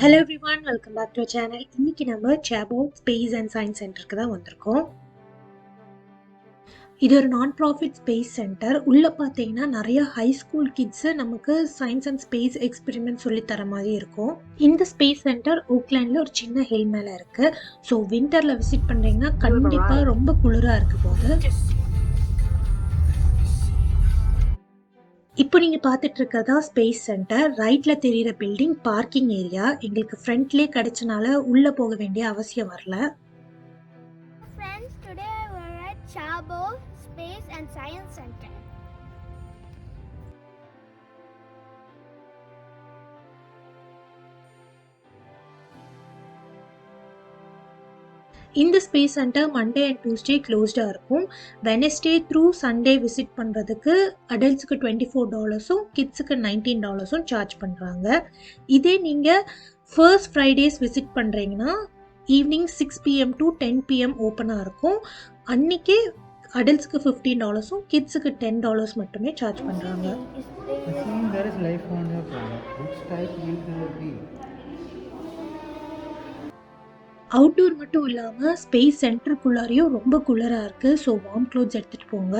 Hello everyone, welcome back to our channel. இன்னைக்கு நம்ம Chabot Space and Science Centerக்கு தான் வந்திருக்கோம். இது ஒரு நான் ப்ராஃபிட் ஸ்பேஸ் சென்டர். உள்ள பார்த்தீங்கன்னா நிறைய ஹை ஸ்கூல் கிட்ஸ் நமக்கு சயின்ஸ் அண்ட் ஸ்பேஸ் எக்ஸ்பெரிமெண்ட் சொல்லி தர மாதிரி இருக்கும். இந்த ஸ்பேஸ் சென்டர் ஓக்லாண்ட்ல ஒரு சின்ன ஹில் மேல இருக்கு. ஸோ விண்டர்ல விசிட் பண்றீங்கன்னா கண்டிப்பா ரொம்ப குளிரா இருக்கு போது. இப்போ நீங்க பார்த்துட்டு இருக்கிறதா ஸ்பேஸ் சென்டர். ரைட்ல தெரியுற பில்டிங் பார்க்கிங் ஏரியா. எங்களுக்கு ஃப்ரண்ட்லயே கிடைச்சனால உள்ள போக வேண்டிய அவசியம் வரல. Friends, today we're at Chabot Space and Science Center. இந்த space centre Monday and Tuesday க்ளோஸ்டாக இருக்கும். வெனஸ்டே த்ரூ சண்டே விசிட் பண்ணுறதுக்கு அடல்ட்ஸுக்கு $24 கிட்ஸுக்கு $19 சார்ஜ் பண்ணுறாங்க. இதே நீங்கள் ஃபர்ஸ்ட் ஃப்ரைடேஸ் விசிட் பண்ணுறீங்கன்னா ஈவினிங் 6 PM to 10 PM ஓப்பனாக இருக்கும். அன்றைக்கே அடல்ட்ஸுக்கு $15 கிட்ஸுக்கு $10 மட்டுமே சார்ஜ் பண்ணுறாங்க. அவுட்டோர் மட்டும் இல்லாமல் ஸ்பேஸ் சென்டருக்குள்ளாரையும் ரொம்ப குளிராக இருக்குது. ஸோ வார்ம் க்ளோத்ஸ் எடுத்துகிட்டு போங்க.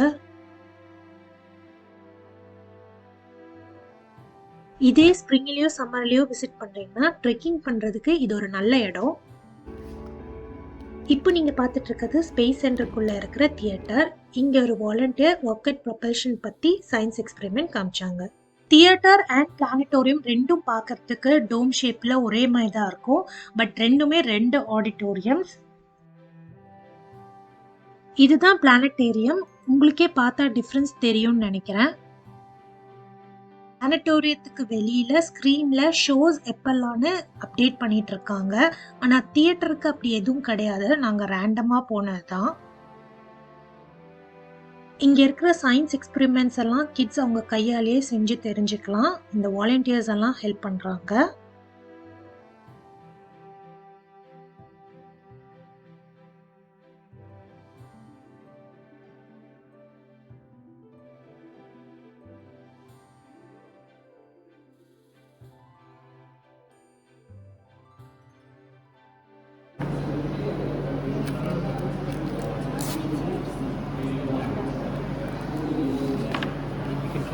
இதே ஸ்ப்ரிங்லேயோ சம்மர்லேயோ விசிட் பண்ணுறீங்கன்னா ட்ரெக்கிங் பண்ணுறதுக்கு இது ஒரு நல்ல இடம். இப்போ நீங்கள் பார்த்துட்டு இருக்கிறது ஸ்பேஸ் சென்டருக்குள்ளே இருக்கிற தியேட்டர். இங்கே ஒரு வாலண்டியர் ராக்கெட் ப்ரொபல்ஷன் பற்றி சயின்ஸ் எக்ஸ்பெரிமெண்ட் காமிச்சாங்க. தியேட்டர் அண்ட் பிளானட்டோரியம் ரெண்டும் பார்க்கறதுக்கு டோம் ஷேப்பில் ஒரே மாதிரி தான் இருக்கும். பட் ரெண்டுமே 2 ஆடிட்டோரியம்ஸ். இதுதான் பிளானட்டேரியம். உங்களுக்கே பார்த்தா டிஃப்ரென்ஸ் தெரியும்னு நினைக்கிறேன். பிளானட்டோரியத்துக்கு வெளியில ஸ்க்ரீன்ல ஷோஸ் எப்பெல்லாம்னு அப்டேட் பண்ணிட்டு இருக்காங்க. ஆனால் தியேட்டருக்கு அப்படி எதுவும் கிடையாது. நாங்கள் ரேண்டமாக போனது தான். இங்கே இருக்கிற சயின்ஸ் எக்ஸ்பெரிமெண்ட்ஸ் எல்லாம் கிட்ஸ் அவங்க கையாலேயே செஞ்சு தெரிஞ்சுக்கலாம். இந்த வாலண்டியர்ஸ் எல்லாம் ஹெல்ப் பண்ணுறாங்க.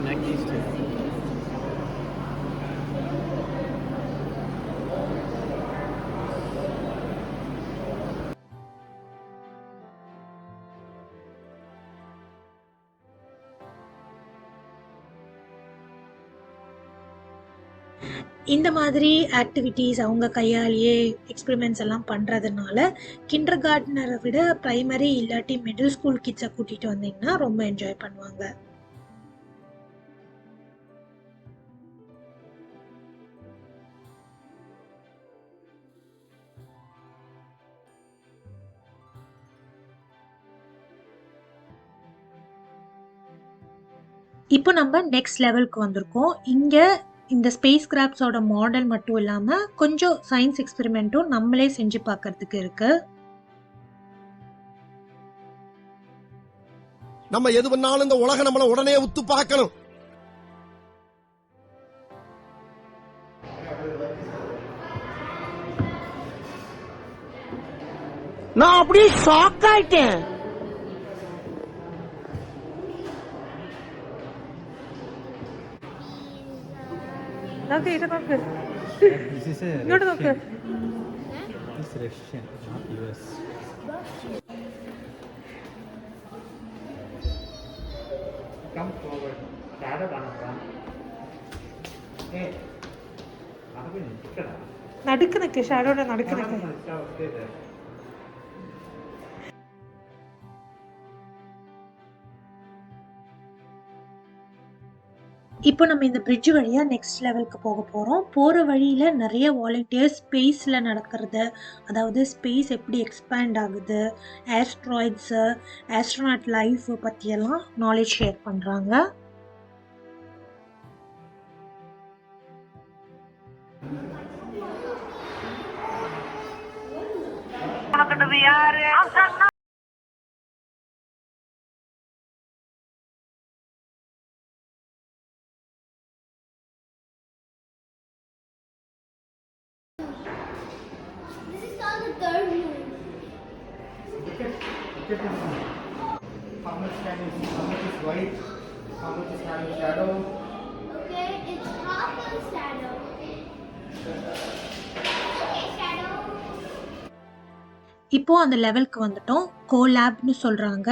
Connect these two. இந்த மாதிரி ஆக்டிவிட்டீஸ் அவங்க கையாலேயே எக்ஸ்பெரிமெண்ட்ஸ் எல்லாம் பண்ணுறதுனால கிண்டர் கார்டனரை விட ப்ரைமரி இல்லாட்டி மிடில் ஸ்கூல் கிட்ஸை கூட்டிகிட்டு வந்தீங்கன்னா ரொம்ப என்ஜாய் பண்ணுவாங்க. இப்போ நம்ம நெக்ஸ்ட் லெவலுக்கு வந்திருக்கோம். இங்கே இந்த ஸ்பேஸ் கிராஃப்ட்ஸோட மாடல் மட்டும் இல்லாமல் கொஞ்சம் சயின்ஸ் எக்ஸ்பெரிமெண்ட்டும் நம்மளே செஞ்சு பார்க்கறதுக்கு இருக்கு. நம்ம எது பண்ணாலும் இந்த உலகம் நம்மள உடனே உத்து பார்க்கணும். நான் அப்படியே ஷாக் ஆயிட்டேன். This is a Russian. This is Russian, not US. Come forward. Shadow Anapra. Hey. നടുക്ക് നിൽക്ക്, ഷാഡോയുടെ നടുക്ക് നിൽക്ക്. இப்போ நம்ம இந்த பிரிட்ஜ் வழியாக நெக்ஸ்ட் லெவலுக்கு போக போகிறோம். போகிற வழியில் நிறைய வாலண்டியர்ஸ் ஸ்பேஸில் நடக்கிறது, அதாவது ஸ்பேஸ் எப்படி எக்ஸ்பேண்ட் ஆகுது, ஆஸ்ட்ராய்ட்ஸு, ஆஸ்ட்ரோனாட் லைஃப் பற்றியெல்லாம் நாலேஜ் ஷேர் பண்ணுறாங்க. This is called the third moon. Look at this one. How much is white? How much is having shadow? Okay, it's half a shadow. Okay, shadow. இப்போ அந்த லெவலுக்கு வந்துட்டோம். கோலாப்னு சொல்றாங்க.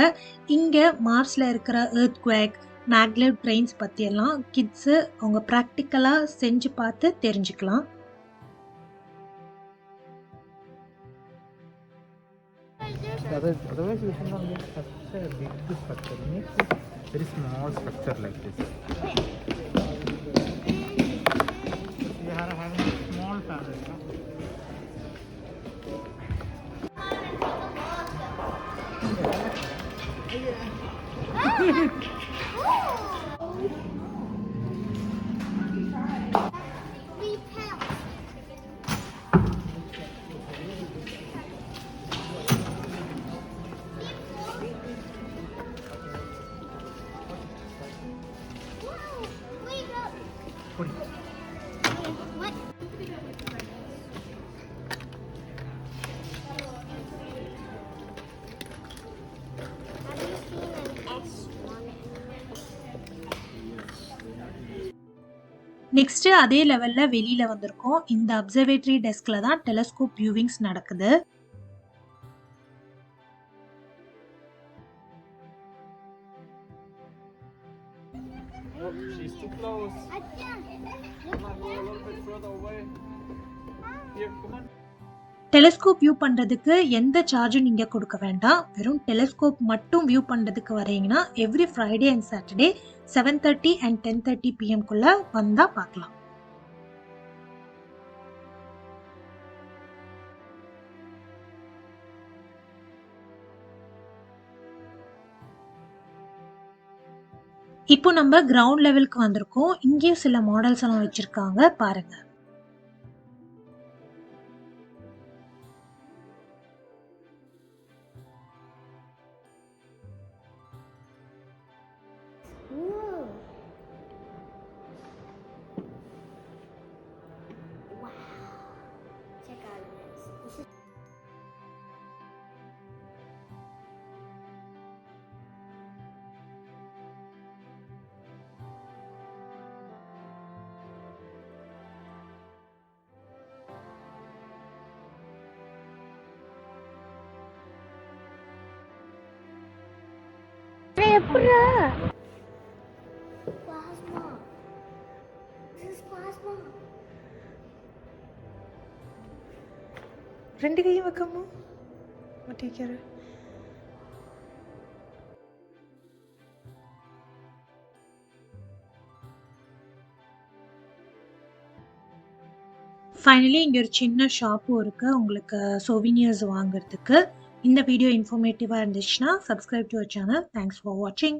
இங்க மார்ஸ்ல இருக்கிற earthquake, maglev trains பத்தியெல்லாம் kids அவங்க ப்ராக்டிக்கலா செஞ்சு பார்த்து தெரிஞ்சுக்கலாம். Otherwise, you should not make such a big structure. Make a very small structure like this. You are having a small family. No? We count. Wow, wait up. Put it. What? Have you seen an S1? Next அதே லெவல்ல வெளியில வந்திருக்கோம். இந்த observatory டெஸ்க்ல தான் telescope viewings நடக்குது. She's too close. I can't. Come on, go a little bit further away. Here, come on. Telescope view பண்றதுக்கு எந்த சார்ஜும் நீங்க கொடுக்க வேண்டாம். வெறும் டெலஸ்கோப் மட்டும் வியூ பண்றதுக்கு வரீங்கன்னா every Friday and Saturday 7:30 and 10:30 PM குள்ள வந்தா பார்க்கலாம். இப்போ நம்ம கிரவுண்ட் லெவலுக்கு வந்திருக்கோம். இங்கேயும் சில மாடல்ஸ் எல்லாம் வச்சிருக்காங்க பாருங்க. Ooh. Wow. Check out this. This is plasma. This is plasma. ரெண்டு கையும் வைக்கமா டீச்சர். ஃபைனலி இங்கே ஒரு சின்ன ஷாப்பும் இருக்குது உங்களுக்கு சோவினியர்ஸ் வாங்குறதுக்கு. இந்த வீடியோ இன்ஃபர்மேட்டிவாக இருந்துச்சுன்னா subscribe to our channel. Thanks for வாட்சிங்.